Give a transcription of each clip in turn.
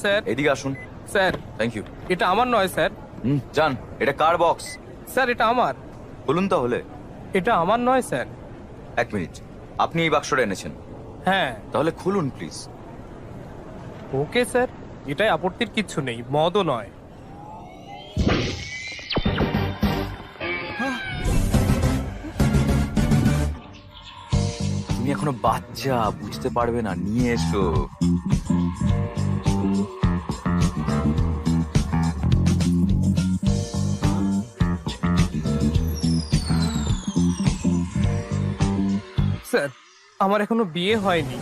Sir. এদিকে আসুন। Sir, thank you. এটা আমার নয় স্যার। যান, এটা কার বক্স? স্যার, এটা আমার। বলুন তাহলে। এটা আমার নয় স্যার। এক মিনিট, আপনি এই বাক্সটা এনেছেন? হ্যাঁ। তাহলে খুলুন প্লিজ। ওকে স্যার, এটাই আপত্তির কিচ্ছু নেই, মদও নয়। তুমি এখনো বাচ্চা, বুঝতে পারবে না, নিয়ে এসো। স্যার, আমার এখনো বিয়ে হয়নি।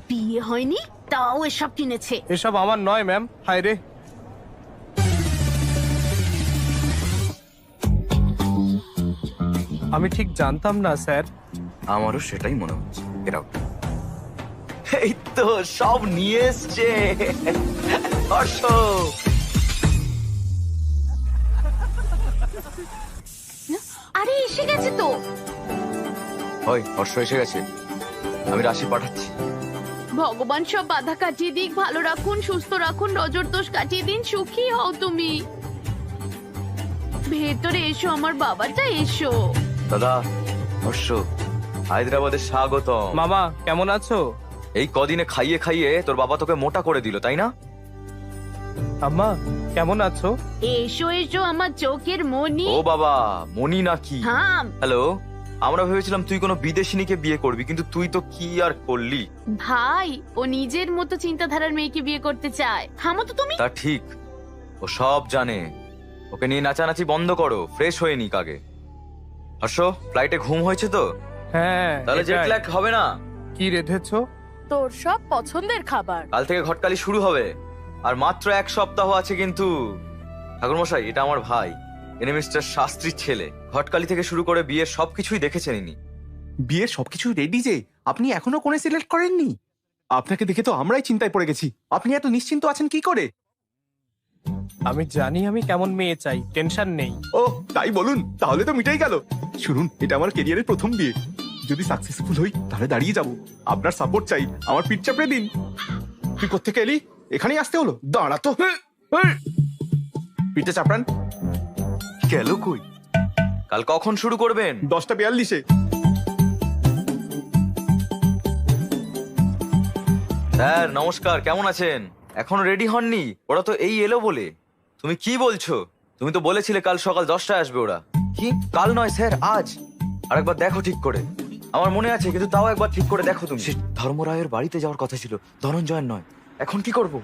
বিয়ে হয়নি তাও এসব কিনেছে? এসব আমার নয় ম্যাম। হায় রে। আমি ঠিক জানতাম না স্যার। আমারও সেটাই মনে হচ্ছে। এরাও এই তো সব নিয়ে এসছে। হর্ষ, আরে এসে গেছে তো। ওই হর্ষ এসে গেছে, আমি রাশি পাঠাচ্ছি। ভগবান সব বাধা কাটিয়ে দিক, ভালো রাখুন, সুস্থ রাখুন, নজর দোষ কাটিয়ে দিন, সুখী হও তুমি। ভেতরে এসো আমার বাবাটা, এসো। দাদা, হর্ষ, হায়দ্রাবাদে স্বাগতম। মামা কেমন আছো? এই কদিনে খাইয়ে খাইয়ে তোর বাবা তোকে মোটা করে দিল, তাই না? আম্মা কেমন আছো? এসো এসো আমার চোখের মনি। ও বাবা, মনি নাকি? থাম। হ্যালো, আমরা ভেবেছিলাম তুই কোনো বিদেশিনীকে বিয়ে করবি, কিন্তু তুই তো কি আর করলি। ভাই, ও নিজের মতো চিন্তাধারার মেয়েকে বিয়ে করতে চায়। থামো তো তুমি। তা ঠিক, ও সব জানে। ওকে নিয়ে নাচানাচি বন্ধ করো, ফ্রেশ হয়ে নিক আগে। হর্ষ, ফ্লাইটে ঘুম হয়েছে তো? হ্যাঁ। তাহলে জেট ল্যাগ হবে না। কি রেধেছো? তোর সব পছন্দের খাবার। কাল থেকে ঘটকালি শুরু হবে, আর মাত্র 1 সপ্তাহ আছে কিন্তু। ঠাকুরমশাই, এটা আমার ভাই, ইনি মিস্টার শাস্ত্রীর ছেলে। ঘটকালি থেকে শুরু করে বিয়ের সবকিছুই দেখেছেন ইনি। বিয়ের সবকিছু রেডি যে, আপনি এখনো কোণে সিলেক্ট করেননি? আপনাকে দেখে তো আমরাই চিন্তায় পড়ে গেছি। আপনি এত নিশ্চিন্ত আছেন কি করে? আমি জানি আমি কেমন মেয়ে চাই, টেনশন নেই। ও তাই বলুন, তাহলে তো মিটাই গেল। শুনুন, এটা আমার কেরিয়ারের প্রথম বিয়ে। যদি সাকসেসফুল হই তাহলে দাঁড়িয়ে যাব। আপনার সাপোর্ট চাই, আমার পিঠ চাপড়ে দিন। তুই কোত্থেকে এলি? এখানেই আসতে হলো? দাঁড়া তো। পিঠে চাপড়ান। গেল কই? কাল কখন শুরু করবেন? 10:42-এ। স্যার নমস্কার, কেমন আছেন? এখনো রেডি হননি? ওরা তো এই এলো বলে। তুমি কি বলছো? তুমি তো বলেছিলে কাল সকাল 10টায় আসবে ওরা। কি? কাল নয় স্যার, আজ। আরেকবার দেখো ঠিক করে। আমার মনে আছে, কিন্তু তাও একবার ঠিক করে দেখো তুমি। ধর্মরায়ের বাড়িতে যাওয়ার কথা ছিল, ধনঞ্জয়ের নয়। এখন কি করব?